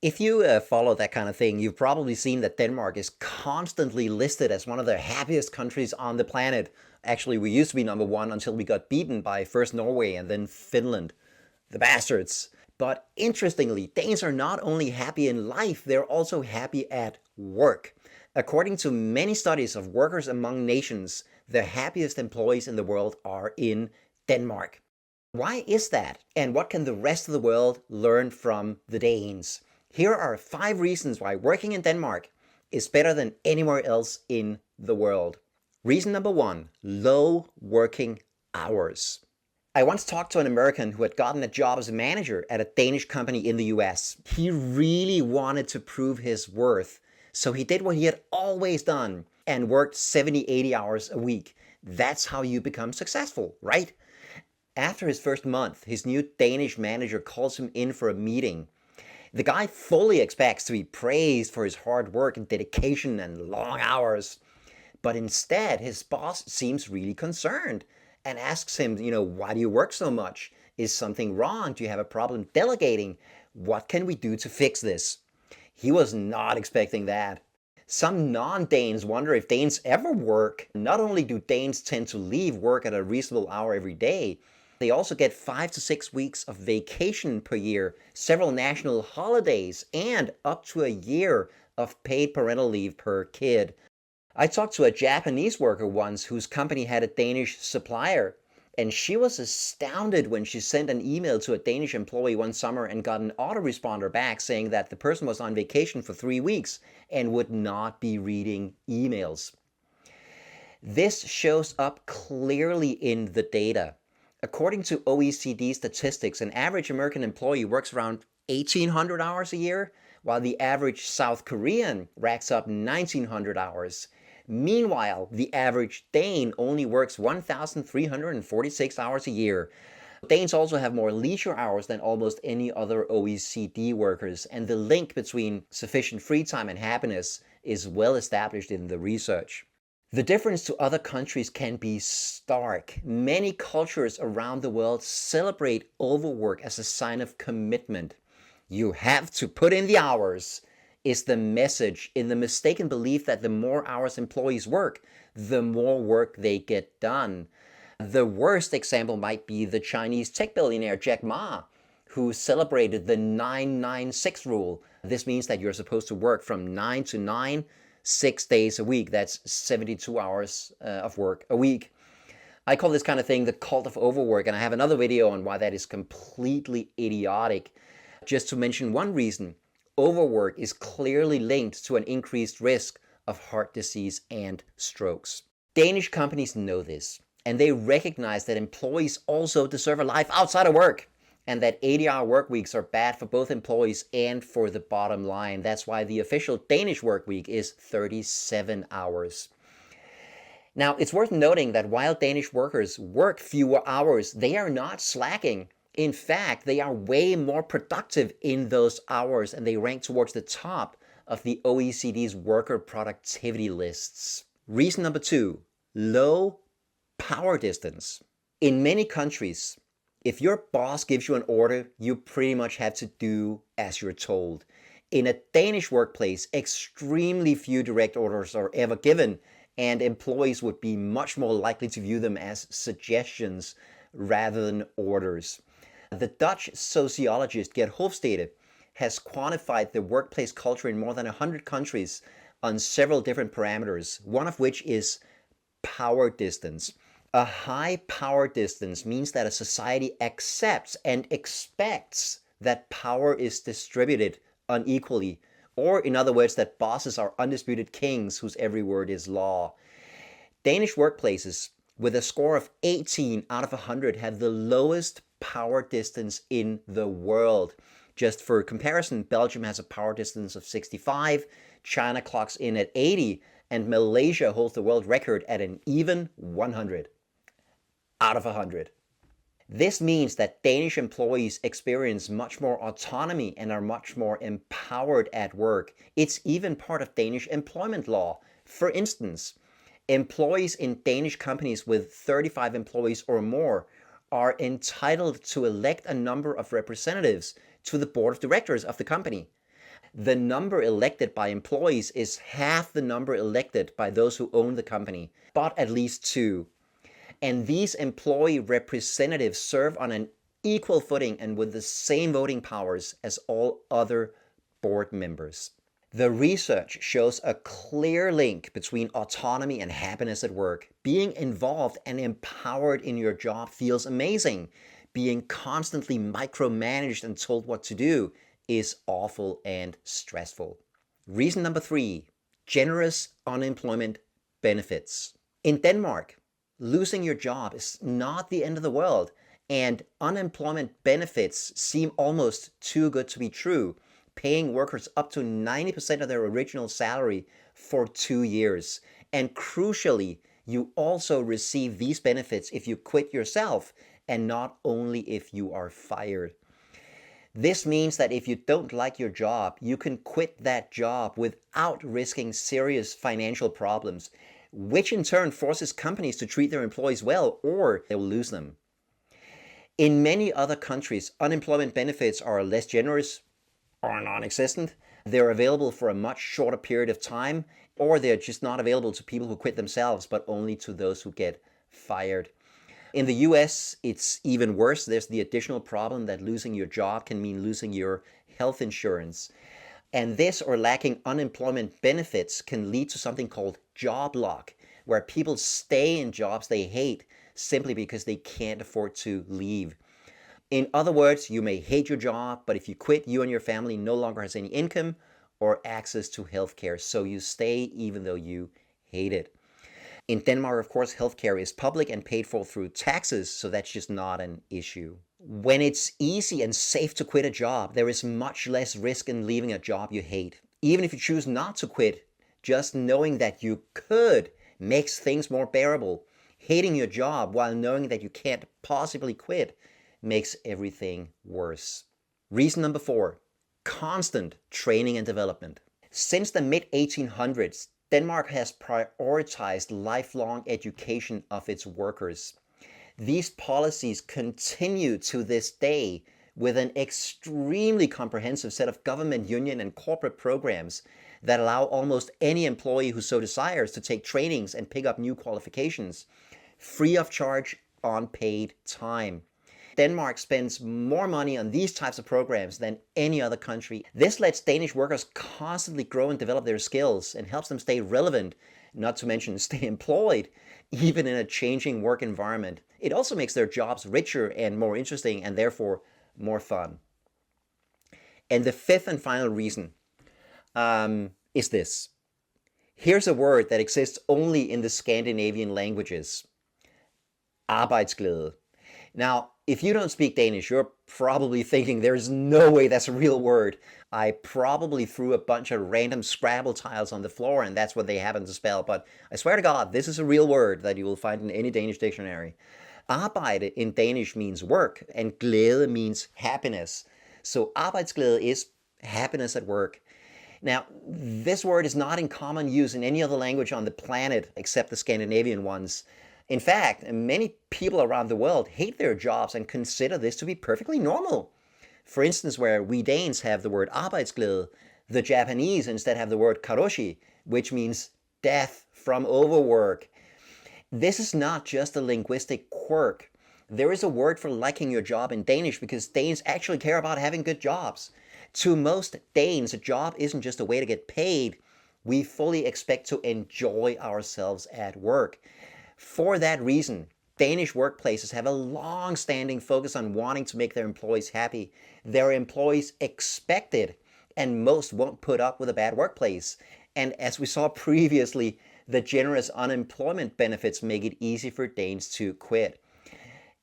If you follow that kind of thing, you've probably seen that Denmark is constantly listed as one of the happiest countries on the planet. Actually, we used to be number one until we got beaten by first Norway and then Finland. The bastards. But interestingly, Danes are not only happy in life, they're also happy at work. According to many studies of workers among nations, the happiest employees in the world are in Denmark. Why is that? And what can the rest of the world learn from the Danes? Here are 5 reasons why working in Denmark is better than anywhere else in the world. Reason number 1, low working hours. I once talked to an American who had gotten a job as a manager at a Danish company in the US. He really wanted to prove his worth, so he did what he had always done and worked 70, 80 hours a week. That's how you become successful, right? After his first month, his new Danish manager calls him in for a meeting. The guy fully expects to be praised for his hard work and dedication and long hours. But instead, his boss seems really concerned and asks him, why do you work so much? Is something wrong? Do you have a problem delegating? What can we do to fix this? He was not expecting that. Some non-Danes wonder if Danes ever work. Not only do Danes tend to leave work at a reasonable hour every day, they also get 5 to 6 weeks of vacation per year, several national holidays, and up to a year of paid parental leave per kid. I talked to a Japanese worker once whose company had a Danish supplier, and she was astounded when she sent an email to a Danish employee one summer and got an autoresponder back saying that the person was on vacation for 3 weeks and would not be reading emails. This shows up clearly in the data. According to OECD statistics, an average American employee works around 1,800 hours a year, while the average South Korean racks up 1,900 hours. Meanwhile, the average Dane only works 1,346 hours a year. Danes also have more leisure hours than almost any other OECD workers, and the link between sufficient free time and happiness is well established in the research. The difference to other countries can be stark. Many cultures around the world celebrate overwork as a sign of commitment. You have to put in the hours, is the message, in the mistaken belief that the more hours employees work, the more work they get done. The worst example might be the Chinese tech billionaire Jack Ma, who celebrated the 996 rule. This means that you're supposed to work from 9 to 9, 6 days a week. That's 72 hours of work a week. I call this kind of thing the cult of overwork, and I have another video on why that is completely idiotic. Just to mention one reason, overwork is clearly linked to an increased risk of heart disease and strokes. Danish companies know this, and they recognize that employees also deserve a life outside of work, and that 80-hour work weeks are bad for both employees and for the bottom line. That's why the official Danish work week is 37 hours. Now, it's worth noting that while Danish workers work fewer hours, they are not slacking. In fact, they are way more productive in those hours, and they rank towards the top of the OECD's worker productivity lists. Reason number 2, low power distance. In many countries, if your boss gives you an order, you pretty much have to do as you're told. In a Danish workplace, extremely few direct orders are ever given, and employees would be much more likely to view them as suggestions rather than orders. The Dutch sociologist Gert Hofstede has quantified the workplace culture in more than 100 countries on several different parameters, one of which is power distance. A high power distance means that a society accepts and expects that power is distributed unequally, or in other words, that bosses are undisputed kings whose every word is law. Danish workplaces with a score of 18 out of 100 have the lowest power distance in the world. Just for comparison, Belgium has a power distance of 65, China clocks in at 80, and Malaysia holds the world record at an even 100 out of 100. This means that Danish employees experience much more autonomy and are much more empowered at work. It's even part of Danish employment law. For instance, employees in Danish companies with 35 employees or more are entitled to elect a number of representatives to the board of directors of the company. The number elected by employees is half the number elected by those who own the company, but at least two. And these employee representatives serve on an equal footing and with the same voting powers as all other board members. The research shows a clear link between autonomy and happiness at work. Being involved and empowered in your job feels amazing. Being constantly micromanaged and told what to do is awful and stressful. Reason number 3, generous unemployment benefits. In Denmark, losing your job is not the end of the world, and unemployment benefits seem almost too good to be true, paying workers up to 90% of their original salary for 2 years. And crucially, you also receive these benefits if you quit yourself and not only if you are fired. This means that if you don't like your job, you can quit that job without risking serious financial problems, which in turn forces companies to treat their employees well or they will lose them. In many other countries, unemployment benefits are less generous or non-existent. They're available for a much shorter period of time, or they're just not available to people who quit themselves, but only to those who get fired. In the US, it's even worse. There's the additional problem that losing your job can mean losing your health insurance. And this or lacking unemployment benefits can lead to something called job lock, where people stay in jobs they hate simply because they can't afford to leave. In other words, you may hate your job, but if you quit, you and your family no longer has any income or access to healthcare, so you stay even though you hate it. In Denmark, of course, healthcare is public and paid for through taxes, so that's just not an issue. When it's easy and safe to quit a job, there is much less risk in leaving a job you hate. Even if you choose not to quit, just knowing that you could makes things more bearable. Hating your job while knowing that you can't possibly quit makes everything worse. Reason number 4, constant training and development. Since the mid-1800s, Denmark has prioritized lifelong education of its workers. These policies continue to this day with an extremely comprehensive set of government, union, and corporate programs that allow almost any employee who so desires to take trainings and pick up new qualifications, free of charge on paid time. Denmark spends more money on these types of programs than any other country. This lets Danish workers constantly grow and develop their skills and helps them stay relevant, not to mention stay employed, even in a changing work environment. It also makes their jobs richer and more interesting and therefore more fun. And the 5th and final reason is this. Here's a word that exists only in the Scandinavian languages. Arbejdsglæde. Now, if you don't speak Danish, you're probably thinking there's no way that's a real word. I probably threw a bunch of random Scrabble tiles on the floor and that's what they happen to spell. But I swear to God, this is a real word that you will find in any Danish dictionary. Arbejde in Danish means work and glæde means happiness. So arbejdsglæde is happiness at work. Now, this word is not in common use in any other language on the planet except the Scandinavian ones. In fact, many people around the world hate their jobs and consider this to be perfectly normal. For instance, where we Danes have the word arbejdsglæde, the Japanese instead have the word karoshi, which means death from overwork. This is not just a linguistic quirk. There is a word for liking your job in Danish because Danes actually care about having good jobs. To most Danes, a job isn't just a way to get paid. We fully expect to enjoy ourselves at work. For that reason, Danish workplaces have a long-standing focus on wanting to make their employees happy. Their employees expect it, and most won't put up with a bad workplace. And as we saw previously, the generous unemployment benefits make it easy for Danes to quit.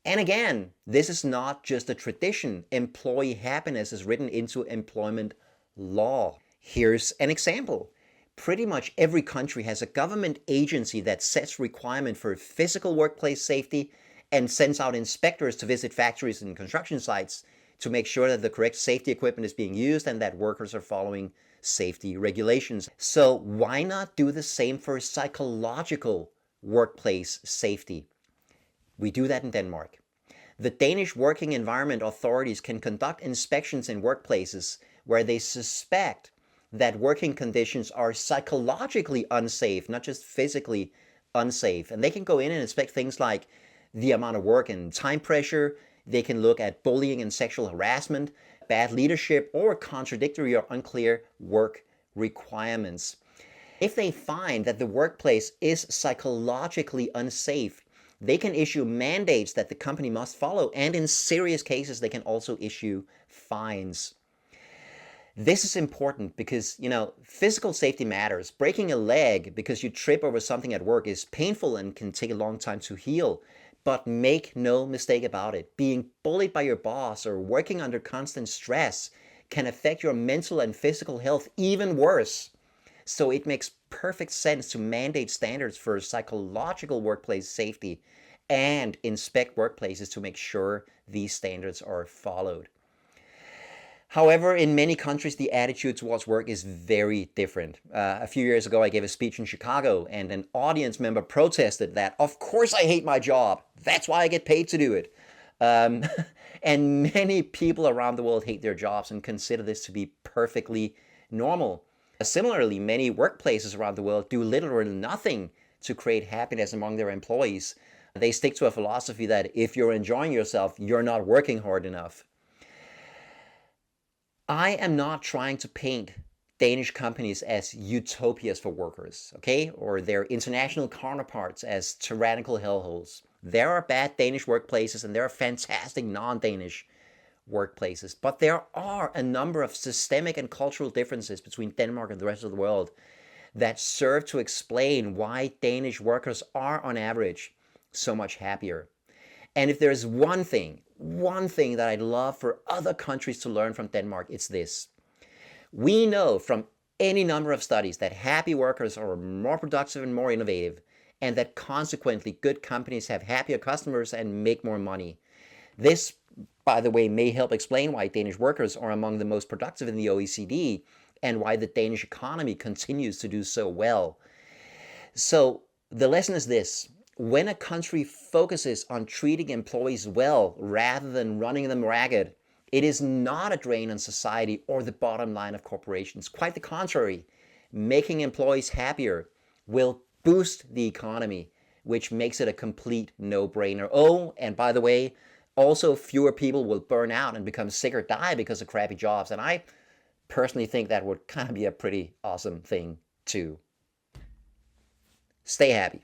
And again, this is not just a tradition. Employee happiness is written into employment law. Here's an example. Pretty much every country has a government agency that sets requirements for physical workplace safety and sends out inspectors to visit factories and construction sites to make sure that the correct safety equipment is being used and that workers are following safety regulations. So why not do the same for psychological workplace safety? We do that in Denmark. The Danish Working Environment Authorities can conduct inspections in workplaces where they suspect that working conditions are psychologically unsafe, not just physically unsafe. And they can go in and inspect things like the amount of work and time pressure. They can look at bullying and sexual harassment, bad leadership, or contradictory or unclear work requirements. If they find that the workplace is psychologically unsafe, they can issue mandates that the company must follow, and in serious cases, they can also issue fines. This is important because, physical safety matters. Breaking a leg because you trip over something at work is painful and can take a long time to heal. But make no mistake about it, being bullied by your boss or working under constant stress can affect your mental and physical health even worse. So it makes perfect sense to mandate standards for psychological workplace safety and inspect workplaces to make sure these standards are followed. However, in many countries, the attitude towards work is very different. A few years ago, I gave a speech in Chicago, and an audience member protested that, of course I hate my job. That's why I get paid to do it. And many people around the world hate their jobs and consider this to be perfectly normal. Similarly, many workplaces around the world do little or nothing to create happiness among their employees. They stick to a philosophy that if you're enjoying yourself, you're not working hard enough. I am not trying to paint Danish companies as utopias for workers, okay? Or their international counterparts as tyrannical hellholes. There are bad Danish workplaces and there are fantastic non-Danish workplaces, but there are a number of systemic and cultural differences between Denmark and the rest of the world that serve to explain why Danish workers are, on average, so much happier. And if there's one thing that I'd love for other countries to learn from Denmark, it's this. We know from any number of studies that happy workers are more productive and more innovative, and that consequently good companies have happier customers and make more money. This, by the way, may help explain why Danish workers are among the most productive in the OECD and why the Danish economy continues to do so well. So the lesson is this. When a country focuses on treating employees well rather than running them ragged, it is not a drain on society or the bottom line of corporations. Quite the contrary, making employees happier will boost the economy, which makes it a complete no-brainer. Oh, and by the way, also fewer people will burn out and become sick or die because of crappy jobs. And I personally think that would kind of be a pretty awesome thing too. Stay happy.